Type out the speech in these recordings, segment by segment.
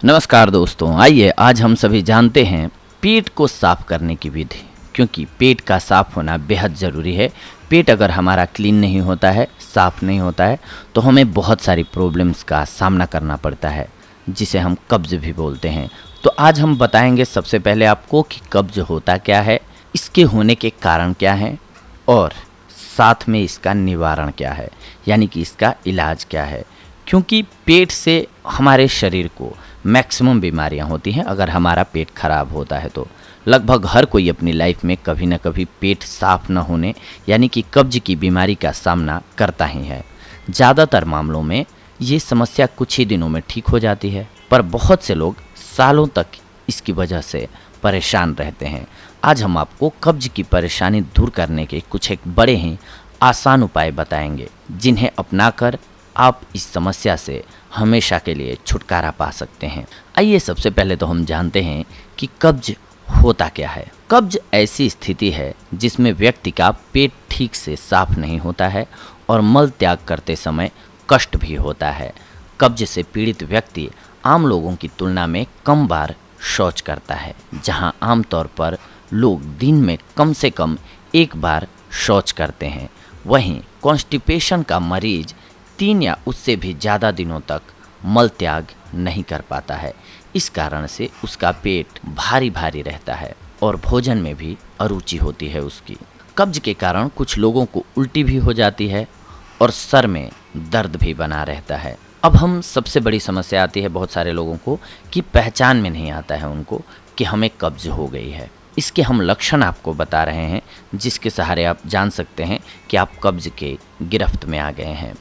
नमस्कार दोस्तों, आइए आज हम सभी जानते हैं पेट को साफ करने की विधि। क्योंकि पेट का साफ होना बेहद ज़रूरी है। पेट अगर हमारा क्लीन नहीं होता है, साफ नहीं होता है, तो हमें बहुत सारी प्रॉब्लम्स का सामना करना पड़ता है, जिसे हम कब्ज़ भी बोलते हैं। तो आज हम बताएंगे सबसे पहले आपको कि कब्ज़ होता क्या है, इसके होने के कारण क्या हैं और साथ में इसका निवारण क्या है, यानी कि इसका इलाज क्या है। क्योंकि पेट से हमारे शरीर को मैक्सिमम बीमारियां होती हैं। अगर हमारा पेट खराब होता है तो लगभग हर कोई अपनी लाइफ में कभी ना कभी पेट साफ न होने यानी कि कब्ज की बीमारी का सामना करता ही है। ज़्यादातर मामलों में ये समस्या कुछ ही दिनों में ठीक हो जाती है, पर बहुत से लोग सालों तक इसकी वजह से परेशान रहते हैं। आज हम आपको कब्ज की परेशानी दूर करने के कुछ एक बड़े ही आसान उपाय बताएंगे, जिन्हें अपनाकर आप इस समस्या से हमेशा के लिए छुटकारा पा सकते हैं। आइए सबसे पहले तो हम जानते हैं कि कब्ज होता क्या है। कब्ज ऐसी स्थिति है जिसमें व्यक्ति का पेट ठीक से साफ नहीं होता है और मल त्याग करते समय कष्ट भी होता है। कब्ज से पीड़ित व्यक्ति आम लोगों की तुलना में कम बार शौच करता है, जहां आमतौर पर लोग दिन में कम से कम एक बार शौच करते हैं। वहीं कॉन्स्टिपेशन का मरीज 3 या उससे भी ज़्यादा दिनों तक मल त्याग नहीं कर पाता है। इस कारण से उसका पेट भारी भारी रहता है और भोजन में भी अरुचि होती है उसकी। कब्ज के कारण कुछ लोगों को उल्टी भी हो जाती है और सर में दर्द भी बना रहता है। अब हम सबसे बड़ी समस्या आती है बहुत सारे लोगों को कि पहचान में नहीं आता है उनको कि हमें कब्ज हो गई है। इसके हम लक्षण आपको बता रहे हैं, जिसके सहारे आप जान सकते हैं कि आप कब्ज के गिरफ्त में आ गए हैं।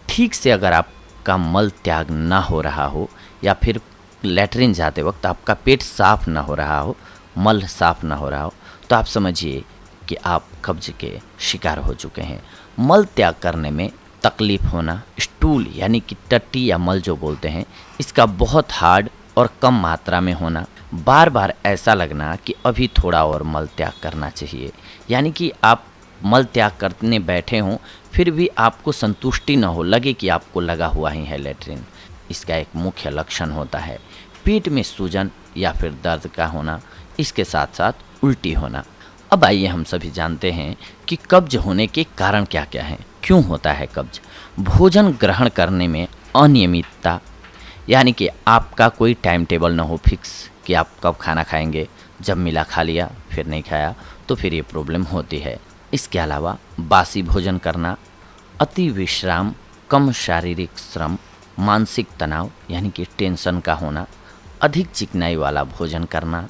ठीक से अगर आपका मल त्याग ना हो रहा हो या फिर लैट्रिन जाते वक्त आपका पेट साफ ना हो रहा हो, मल साफ ना हो रहा हो, तो आप समझिए कि आप कब्ज के शिकार हो चुके हैं। मल त्याग करने में तकलीफ होना, स्टूल यानी कि टट्टी या मल जो बोलते हैं, इसका बहुत हार्ड और कम मात्रा में होना, बार बार ऐसा लगना कि अभी थोड़ा और मल त्याग करना चाहिए, यानी कि आप मल त्याग करने बैठे हों फिर भी आपको संतुष्टि न हो, लगे कि आपको लगा हुआ ही है लैट्रिन। इसका एक मुख्य लक्षण होता है पेट में सूजन या फिर दर्द का होना, इसके साथ साथ उल्टी होना। अब आइए हम सभी जानते हैं कि कब्ज होने के कारण क्या क्या हैं, क्यों होता है कब्ज। भोजन ग्रहण करने में अनियमितता, यानी कि आपका कोई टाइम टेबल ना हो फिक्स कि आप कब खाना खाएंगे, जब मिला खा लिया फिर नहीं खाया, तो फिर ये प्रॉब्लम होती है। इसके अलावा बासी भोजन करना, अति विश्राम, कम शारीरिक श्रम, मानसिक तनाव यानी कि टेंशन का होना, अधिक चिकनाई वाला भोजन करना,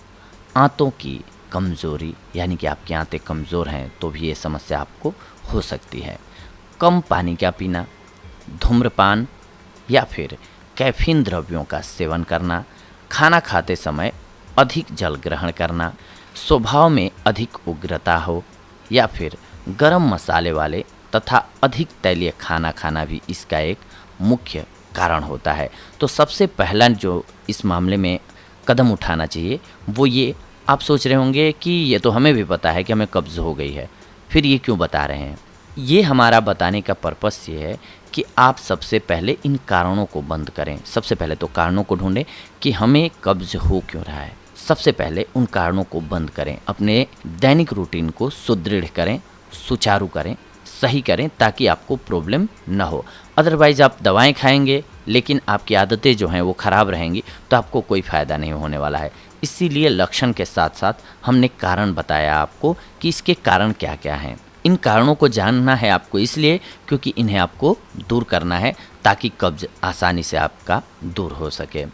आंतों की कमज़ोरी यानी कि आपकी आंतें कमज़ोर हैं तो भी ये समस्या आपको हो सकती है, कम पानी का पीना, धूम्रपान या फिर कैफीन द्रव्यों का सेवन करना, खाना खाते समय अधिक जल ग्रहण करना, स्वभाव में अधिक उग्रता हो या फिर गरम मसाले वाले तथा अधिक तैलीय खाना खाना भी इसका एक मुख्य कारण होता है। तो सबसे पहला जो इस मामले में कदम उठाना चाहिए वो ये, आप सोच रहे होंगे कि ये तो हमें भी पता है कि हमें कब्ज़ हो गई है, फिर ये क्यों बता रहे हैं। ये हमारा बताने का पर्पस ये है कि आप सबसे पहले इन कारणों को बंद करें। सबसे पहले तो कारणों को ढूंढें कि हमें कब्ज़ हो क्यों रहा है। सबसे पहले उन कारणों को बंद करें, अपने दैनिक रूटीन को सुदृढ़ करें, सुचारू करें, सही करें, ताकि आपको प्रॉब्लम न हो। अदरवाइज़ आप दवाएं खाएंगे लेकिन आपकी आदतें जो हैं वो ख़राब रहेंगी तो आपको कोई फ़ायदा नहीं होने वाला है। इसीलिए लक्षण के साथ साथ हमने कारण बताया आपको कि इसके कारण क्या क्या हैं। इन कारणों को जानना है आपको इसलिए क्योंकि इन्हें आपको दूर करना है ताकि कब्ज़ आसानी से आपका दूर हो सके।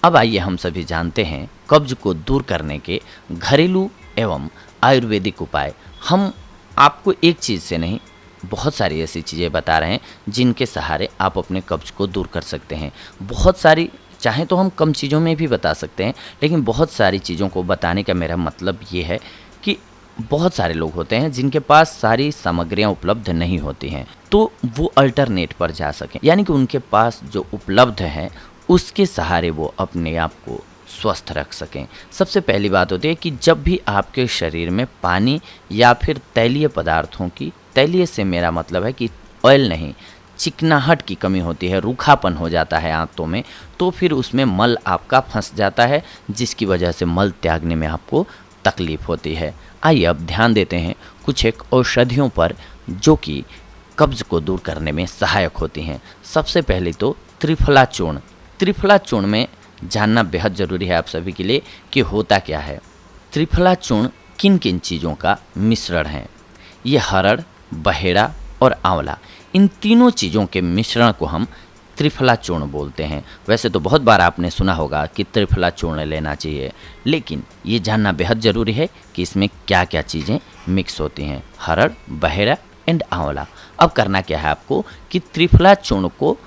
अब आइए हम सभी जानते हैं कब्ज को दूर करने के घरेलू एवं आयुर्वेदिक उपाय। हम आपको एक चीज़ से नहीं, बहुत सारी ऐसी चीज़ें बता रहे हैं जिनके सहारे आप अपने कब्ज को दूर कर सकते हैं। बहुत सारी, चाहे तो हम कम चीज़ों में भी बता सकते हैं, लेकिन बहुत सारी चीज़ों को बताने का मेरा मतलब ये है कि बहुत सारे लोग होते हैं जिनके पास सारी सामग्रियां उपलब्ध नहीं होती हैं, तो वो अल्टरनेट पर जा सकें, यानी कि उनके पास जो उपलब्ध है उसके सहारे वो अपने आप को स्वस्थ रख सकें। सबसे पहली बात होती है कि जब भी आपके शरीर में पानी या फिर तैलीय पदार्थों की, तैलीय से मेरा मतलब है कि ऑयल नहीं, चिकनाहट की कमी होती है, रूखापन हो जाता है आंतों में, तो फिर उसमें मल आपका फंस जाता है, जिसकी वजह से मल त्यागने में आपको तकलीफ होती है। आइए अब ध्यान देते हैं कुछ एक औषधियों पर जो कि कब्ज़ को दूर करने में सहायक होती हैं। सबसे पहले तो त्रिफला चूर्ण। त्रिफला चूर्ण में जानना बेहद ज़रूरी है आप सभी के लिए कि होता क्या है। त्रिफला चूर्ण किन किन चीज़ों का मिश्रण है। ये हरड़, बहेड़ा और आंवला, इन तीनों चीज़ों के मिश्रण को हम त्रिफला चूर्ण बोलते हैं। वैसे तो बहुत बार आपने सुना होगा कि त्रिफला चूर्ण लेना चाहिए, लेकिन ये जानना बेहद ज़रूरी है कि इसमें क्या क्या चीज़ें मिक्स होती हैं। हरड़, बहेड़ा एंड आंवला। अब करना क्या है आपको कि त्रिफला चूर्ण को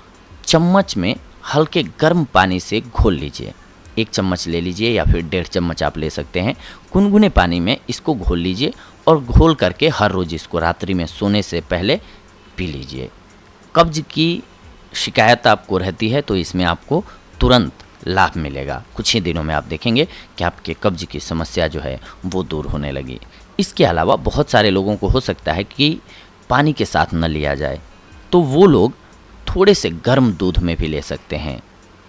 चम्मच में हल्के गर्म पानी से घोल लीजिए। 1 चम्मच ले लीजिए या फिर 1.5 चम्मच आप ले सकते हैं। गुनगुने पानी में इसको घोल लीजिए और घोल करके हर रोज़ इसको रात्रि में सोने से पहले पी लीजिए। कब्ज की शिकायत आपको रहती है तो इसमें आपको तुरंत लाभ मिलेगा। कुछ ही दिनों में आप देखेंगे कि आपके कब्ज की समस्या जो है वो दूर होने लगी। इसके अलावा बहुत सारे लोगों को हो सकता है कि पानी के साथ न लिया जाए, तो वो लोग थोड़े से गर्म दूध में भी ले सकते हैं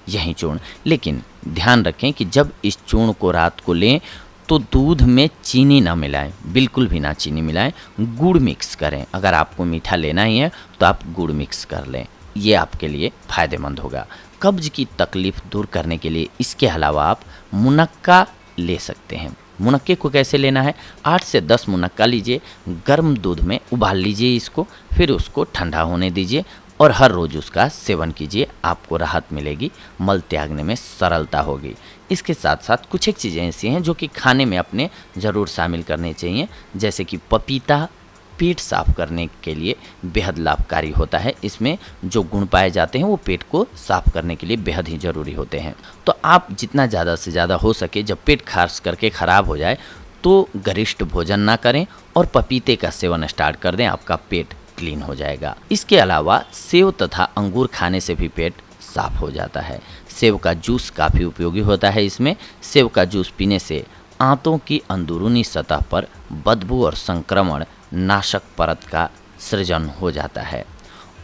यही चूर्ण। लेकिन ध्यान रखें कि जब इस चूर्ण को रात को लें तो दूध में चीनी ना मिलाएं, बिल्कुल भी ना चीनी मिलाएं, गुड़ मिक्स करें। अगर आपको मीठा लेना ही है तो आप गुड़ मिक्स कर लें, ये आपके लिए फ़ायदेमंद होगा। कब्ज की तकलीफ़ दूर करने के लिए इसके अलावा आप मुनक्का ले सकते हैं। मुनक्के को कैसे लेना है, 8 से 10 मुनक्का लीजिए, गर्म दूध में उबाल लीजिए इसको, फिर उसको ठंडा होने दीजिए और हर रोज़ उसका सेवन कीजिए। आपको राहत मिलेगी, मल त्यागने में सरलता होगी। इसके साथ साथ कुछ एक चीज़ें ऐसी हैं जो कि खाने में अपने ज़रूर शामिल करनी चाहिए, जैसे कि पपीता पेट साफ़ करने के लिए बेहद लाभकारी होता है। इसमें जो गुण पाए जाते हैं वो पेट को साफ़ करने के लिए बेहद ही ज़रूरी होते हैं। तो आप जितना ज़्यादा से ज़्यादा हो सके, जब पेट खास करके ख़राब हो जाए तो गरिष्ठ भोजन ना करें और पपीते का सेवन स्टार्ट कर दें, आपका पेट क्लीन हो जाएगा। इसके अलावा सेव तथा अंगूर खाने से भी पेट साफ हो जाता है। सेव का जूस काफ़ी उपयोगी होता है। इसमें सेव का जूस पीने से आंतों की अंदरूनी सतह पर बदबू और संक्रमण नाशक परत का सृजन हो जाता है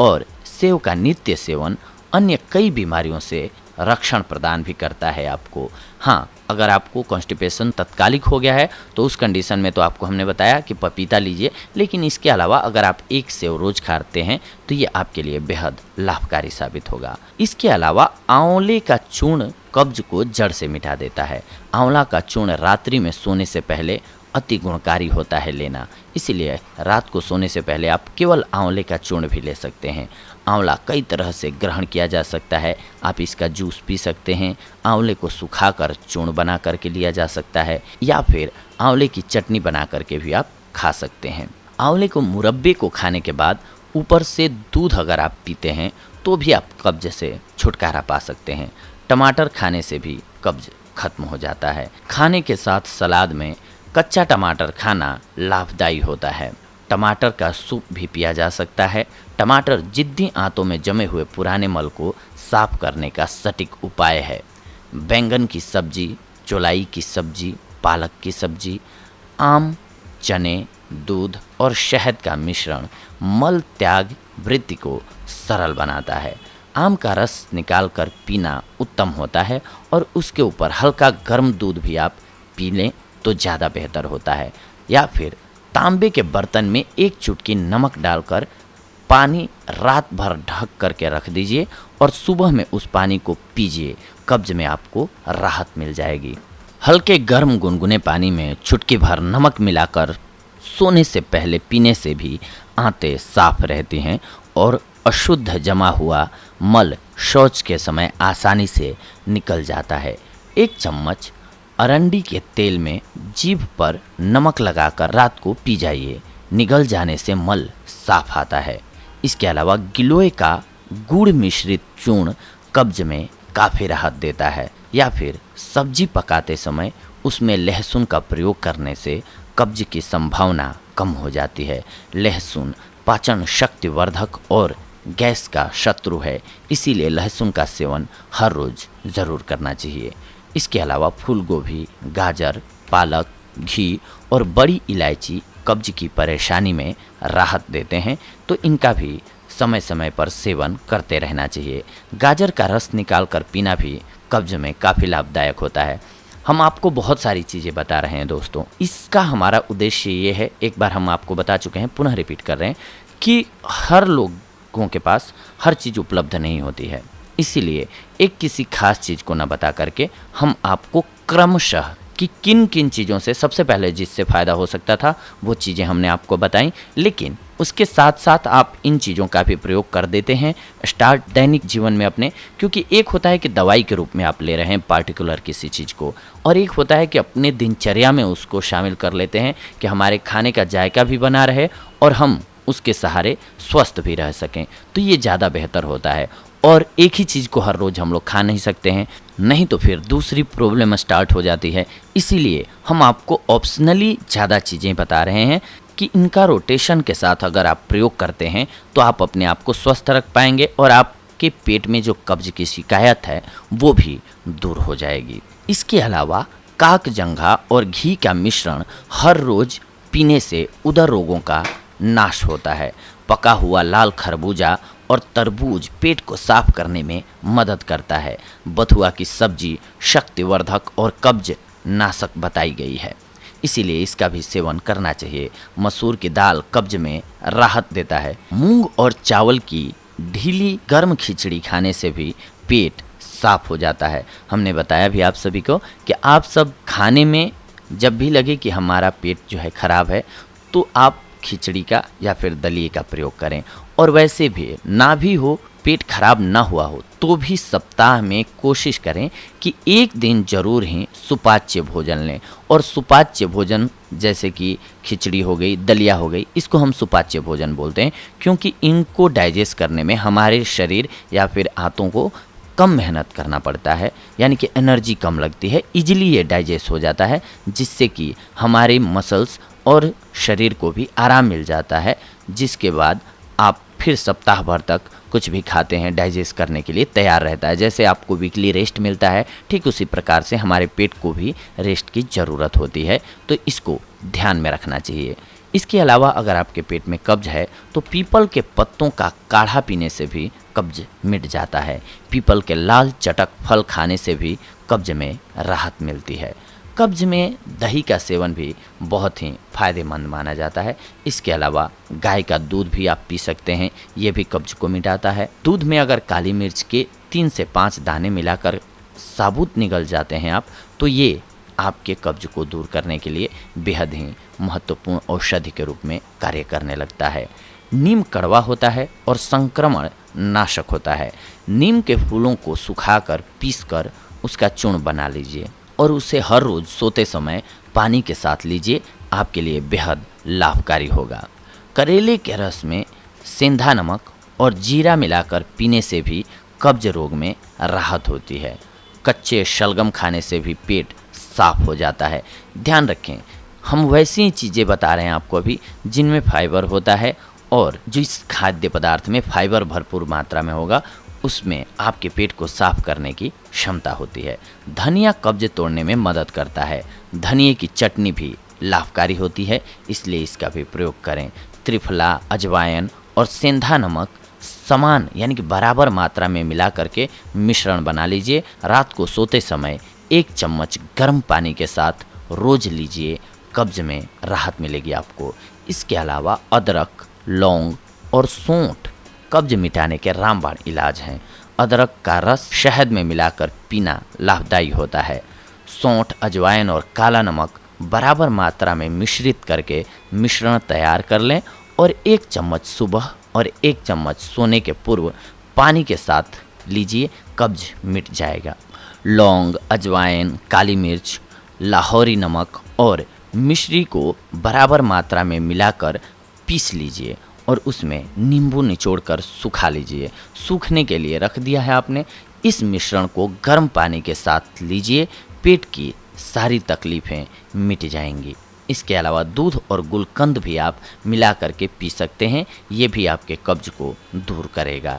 और सेव का नित्य सेवन अन्य कई बीमारियों से रक्षण प्रदान भी करता है आपको। हाँ, अगर आपको कॉन्स्टिपेशन तत्कालिक हो गया है तो उस कंडीशन में तो आपको हमने बताया कि पपीता लीजिए, लेकिन इसके अलावा अगर आप एक सेव रोज खाते हैं तो ये आपके लिए बेहद लाभकारी साबित होगा। इसके अलावा आंवले का चूर्ण कब्ज को जड़ से मिटा देता है। आंवला का चूर्ण रात्रि में सोने से पहले अति गुणकारी होता है लेना, इसीलिए रात को सोने से पहले आप केवल आंवले का चूर्ण भी ले सकते हैं। आंवला कई तरह से ग्रहण किया जा सकता है। आप इसका जूस पी सकते हैं, आंवले को सुखाकर चूर्ण बना करके लिया जा सकता है, या फिर आंवले की चटनी बना करके भी आप खा सकते हैं। आंवले को मुरब्बे को खाने के बाद ऊपर से दूध अगर आप पीते हैं तो भी आप कब्ज से छुटकारा पा सकते हैं। टमाटर खाने से भी कब्ज खत्म हो जाता है। खाने के साथ सलाद में कच्चा टमाटर खाना लाभदायी होता है। टमाटर का सूप भी पिया जा सकता है। टमाटर जिद्दी आंतों में जमे हुए पुराने मल को साफ करने का सटीक उपाय है। बैंगन की सब्जी, चौलाई की सब्जी, पालक की सब्जी, आम, चने, दूध और शहद का मिश्रण मल त्याग वृत्ति को सरल बनाता है। आम का रस निकालकर पीना उत्तम होता है और उसके ऊपर हल्का गर्म दूध भी आप पी लें तो ज़्यादा बेहतर होता है। या फिर तांबे के बर्तन में 1 चुटकी नमक डालकर पानी रात भर ढक करके रख दीजिए और सुबह में उस पानी को पीजिए। कब्ज में आपको राहत मिल जाएगी। हल्के गर्म गुनगुने पानी में चुटकी भर नमक मिलाकर सोने से पहले पीने से भी आंतें साफ रहती हैं और अशुद्ध जमा हुआ मल शौच के समय आसानी से निकल जाता है। 1 चम्मच अरंडी के तेल में जीभ पर नमक लगाकर रात को पी जाइए। निगल जाने से मल साफ आता है। इसके अलावा गिलोय का गुड़ मिश्रित चूर्ण कब्ज में काफ़ी राहत देता है। या फिर सब्जी पकाते समय उसमें लहसुन का प्रयोग करने से कब्ज की संभावना कम हो जाती है। लहसुन पाचन शक्ति वर्धक और गैस का शत्रु है, इसीलिए लहसुन का सेवन हर रोज़ ज़रूर करना चाहिए। इसके अलावा फूल गोभी, गाजर, पालक, घी और बड़ी इलायची कब्ज की परेशानी में राहत देते हैं, तो इनका भी समय समय पर सेवन करते रहना चाहिए। गाजर का रस निकाल कर पीना भी कब्ज में काफ़ी लाभदायक होता है। हम आपको बहुत सारी चीज़ें बता रहे हैं दोस्तों, इसका हमारा उद्देश्य ये है, एक बार हम आपको बता चुके हैं, पुनः रिपीट कर रहे हैं कि हर लोगों के पास हर चीज़ उपलब्ध नहीं होती है। इसीलिए एक किसी खास चीज़ को न बता करके हम आपको क्रमशः कि किन किन चीज़ों से सबसे पहले जिससे फ़ायदा हो सकता था वो चीज़ें हमने आपको बताई, लेकिन उसके साथ साथ आप इन चीज़ों का भी प्रयोग कर देते हैं स्टार्ट दैनिक जीवन में अपने, क्योंकि एक होता है कि दवाई के रूप में आप ले रहे हैं पार्टिकुलर किसी चीज़ को, और एक होता है कि अपने दिनचर्या में उसको शामिल कर लेते हैं कि हमारे खाने का जायका भी बना रहे और हम उसके सहारे स्वस्थ भी रह सकें। तो ये ज़्यादा बेहतर होता है। और एक ही चीज़ को हर रोज़ हम लोग खा नहीं सकते हैं, नहीं तो फिर दूसरी प्रॉब्लम स्टार्ट हो जाती है। इसीलिए हम आपको ऑप्शनली ज़्यादा चीज़ें बता रहे हैं कि इनका रोटेशन के साथ अगर आप प्रयोग करते हैं तो आप अपने आप को स्वस्थ रख पाएंगे और आपके पेट में जो कब्ज की शिकायत है वो भी दूर हो जाएगी। इसके अलावा काकजंघा और घी का मिश्रण हर रोज़ पीने से उदर रोगों का नाश होता है। पका हुआ लाल खरबूजा और तरबूज पेट को साफ करने में मदद करता है। बथुआ की सब्जी शक्तिवर्धक और कब्ज नाशक बताई गई है, इसीलिए इसका भी सेवन करना चाहिए। मसूर की दाल कब्ज में राहत देता है। मूंग और चावल की ढीली गर्म खिचड़ी खाने से भी पेट साफ हो जाता है। हमने बताया भी आप सभी को कि आप सब खाने में जब भी लगे कि हमारा पेट जो है ख़राब है तो आप खिचड़ी का या फिर दलिए का प्रयोग करें। और वैसे भी ना भी हो, पेट खराब ना हुआ हो तो भी सप्ताह में कोशिश करें कि एक दिन जरूर ही सुपाच्य भोजन लें। और सुपाच्य भोजन जैसे कि खिचड़ी हो गई, दलिया हो गई, इसको हम सुपाच्य भोजन बोलते हैं क्योंकि इनको डाइजेस्ट करने में हमारे शरीर या फिर आंतों को कम मेहनत करना पड़ता है, यानी कि एनर्जी कम लगती है, इजीली ये डाइजेस्ट हो जाता है, जिससे कि हमारे मसल्स और शरीर को भी आराम मिल जाता है। जिसके बाद आप फिर सप्ताह भर तक कुछ भी खाते हैं डाइजेस्ट करने के लिए तैयार रहता है। जैसे आपको वीकली रेस्ट मिलता है, ठीक उसी प्रकार से हमारे पेट को भी रेस्ट की ज़रूरत होती है, तो इसको ध्यान में रखना चाहिए। इसके अलावा अगर आपके पेट में कब्ज है तो पीपल के पत्तों का काढ़ा पीने से भी कब्ज मिट जाता है। पीपल के लाल चटक फल खाने से भी कब्ज में राहत मिलती है। कब्ज में दही का सेवन भी बहुत ही फायदेमंद माना जाता है। इसके अलावा गाय का दूध भी आप पी सकते हैं, ये भी कब्ज को मिटाता है। दूध में अगर काली मिर्च के 3 से 5 दाने मिलाकर साबुत निगल जाते हैं आप, तो ये आपके कब्ज को दूर करने के लिए बेहद ही महत्वपूर्ण औषधि के रूप में कार्य करने लगता है। नीम कड़वा होता है और संक्रमण नाशक होता है। नीम के फूलों को सुखाकर पीसकर उसका चूर्ण बना लीजिए और उसे हर रोज़ सोते समय पानी के साथ लीजिए, आपके लिए बेहद लाभकारी होगा। करेले के रस में सेंधा नमक और जीरा मिलाकर पीने से भी कब्ज रोग में राहत होती है। कच्चे शलगम खाने से भी पेट साफ हो जाता है। ध्यान रखें, हम वैसी चीज़ें बता रहे हैं आपको अभी जिनमें फाइबर होता है, और जिस खाद्य पदार्थ में फाइबर भरपूर मात्रा में होगा उसमें आपके पेट को साफ करने की क्षमता होती है। धनिया कब्ज तोड़ने में मदद करता है। धनिए की चटनी भी लाभकारी होती है, इसलिए इसका भी प्रयोग करें। त्रिफला, अजवाइन और सेंधा नमक समान यानी कि बराबर मात्रा में मिला करके मिश्रण बना लीजिए। रात को सोते समय 1 चम्मच गर्म पानी के साथ रोज लीजिए, कब्ज में राहत मिलेगी आपको। इसके अलावा अदरक, लौंग और सौंठ कब्ज मिटाने के रामबाण इलाज हैं। अदरक का रस शहद में मिलाकर पीना लाभदायी होता है। सौंठ, अजवाइन और काला नमक बराबर मात्रा में मिश्रित करके मिश्रण तैयार कर लें और 1 चम्मच सुबह और 1 चम्मच सोने के पूर्व पानी के साथ लीजिए, कब्ज मिट जाएगा। लौंग, अजवाइन, काली मिर्च, लाहौरी नमक और मिश्री को बराबर मात्रा में मिलाकर पीस लीजिए और उसमें नींबू निचोड़कर सुखा लीजिए। सूखने के लिए रख दिया है आपने। इस मिश्रण को गर्म पानी के साथ लीजिए, पेट की सारी तकलीफ़ें मिट जाएंगी। इसके अलावा दूध और गुलकंद भी आप मिला करके पी सकते हैं, ये भी आपके कब्ज को दूर करेगा।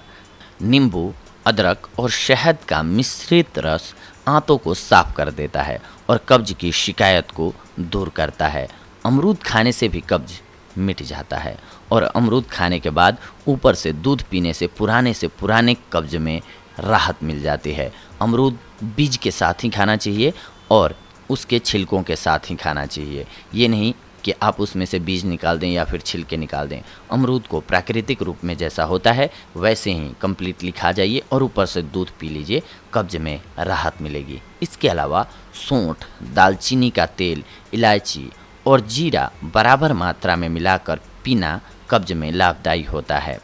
नींबू, अदरक और शहद का मिश्रित रस आंतों को साफ कर देता है और कब्ज की शिकायत को दूर करता है। अमरूद खाने से भी कब्ज मिट जाता है। और अमरूद खाने के बाद ऊपर से दूध पीने से पुराने कब्ज में राहत मिल जाती है। अमरूद बीज के साथ ही खाना चाहिए और उसके छिलकों के साथ ही खाना चाहिए। ये नहीं कि आप उसमें से बीज निकाल दें या फिर छिलके निकाल दें। अमरूद को प्राकृतिक रूप में जैसा होता है वैसे ही कंप्लीटली खा जाइए और ऊपर से दूध पी लीजिए, कब्ज में राहत मिलेगी। इसके अलावा सौंठ, दालचीनी का तेल, इलायची और जीरा बराबर मात्रा में मिलाकर पीना कब्ज में लाभदायी होता है।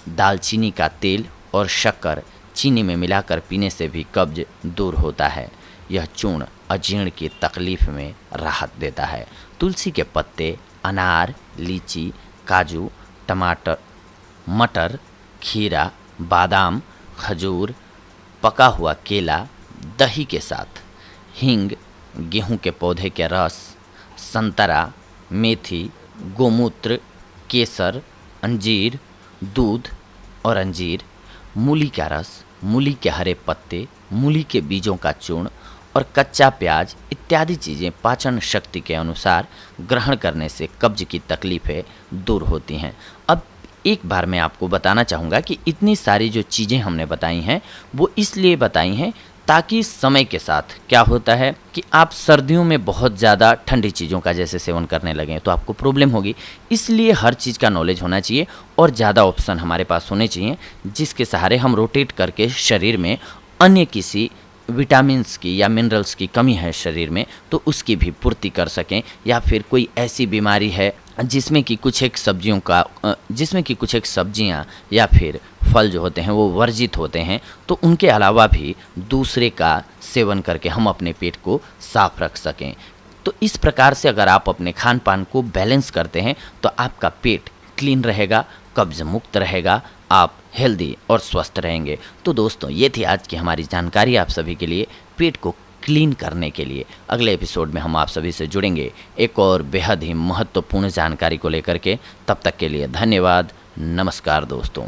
दालचीनी का तेल और शक्कर चीनी में मिलाकर पीने से भी कब्ज दूर होता है। यह चूर्ण अजीर्ण की तकलीफ में राहत देता है। तुलसी के पत्ते, अनार, लीची, काजू, टमाटर, मटर, खीरा, बादाम, खजूर, पका हुआ केला, दही के साथ हींग, गेहूं के पौधे के रस, संतरा, मेथी, गोमूत्र, केसर, अंजीर, दूध और अंजीर, मूली का रस, मूली के हरे पत्ते, मूली के बीजों का चूर्ण और कच्चा प्याज इत्यादि चीज़ें पाचन शक्ति के अनुसार ग्रहण करने से कब्ज की तकलीफ़ें दूर होती हैं। अब एक बार मैं आपको बताना चाहूँगा कि इतनी सारी जो चीज़ें हमने बताई हैं वो इसलिए बताई हैं ताकि समय के साथ क्या होता है कि आप सर्दियों में बहुत ज़्यादा ठंडी चीज़ों का जैसे सेवन करने लगें तो आपको प्रॉब्लम होगी। इसलिए हर चीज़ का नॉलेज होना चाहिए और ज़्यादा ऑप्शन हमारे पास होने चाहिए जिसके सहारे हम रोटेट करके शरीर में अन्य किसी विटामिन्स की या मिनरल्स की कमी है शरीर में तो उसकी भी पूर्ति कर सकें, या फिर कोई ऐसी बीमारी है जिसमें कि कुछ एक सब्जियां या फिर फल जो होते हैं वो वर्जित होते हैं तो उनके अलावा भी दूसरे का सेवन करके हम अपने पेट को साफ रख सकें। तो इस प्रकार से अगर आप अपने खान पान को बैलेंस करते हैं तो आपका पेट क्लीन रहेगा, कब्ज मुक्त रहेगा, आप हेल्दी और स्वस्थ रहेंगे। तो दोस्तों ये थी आज की हमारी जानकारी आप सभी के लिए पेट को क्लीन करने के लिए। अगले एपिसोड में हम आप सभी से जुड़ेंगे एक और बेहद ही महत्वपूर्ण जानकारी को लेकर के। तब तक के लिए धन्यवाद। नमस्कार दोस्तों।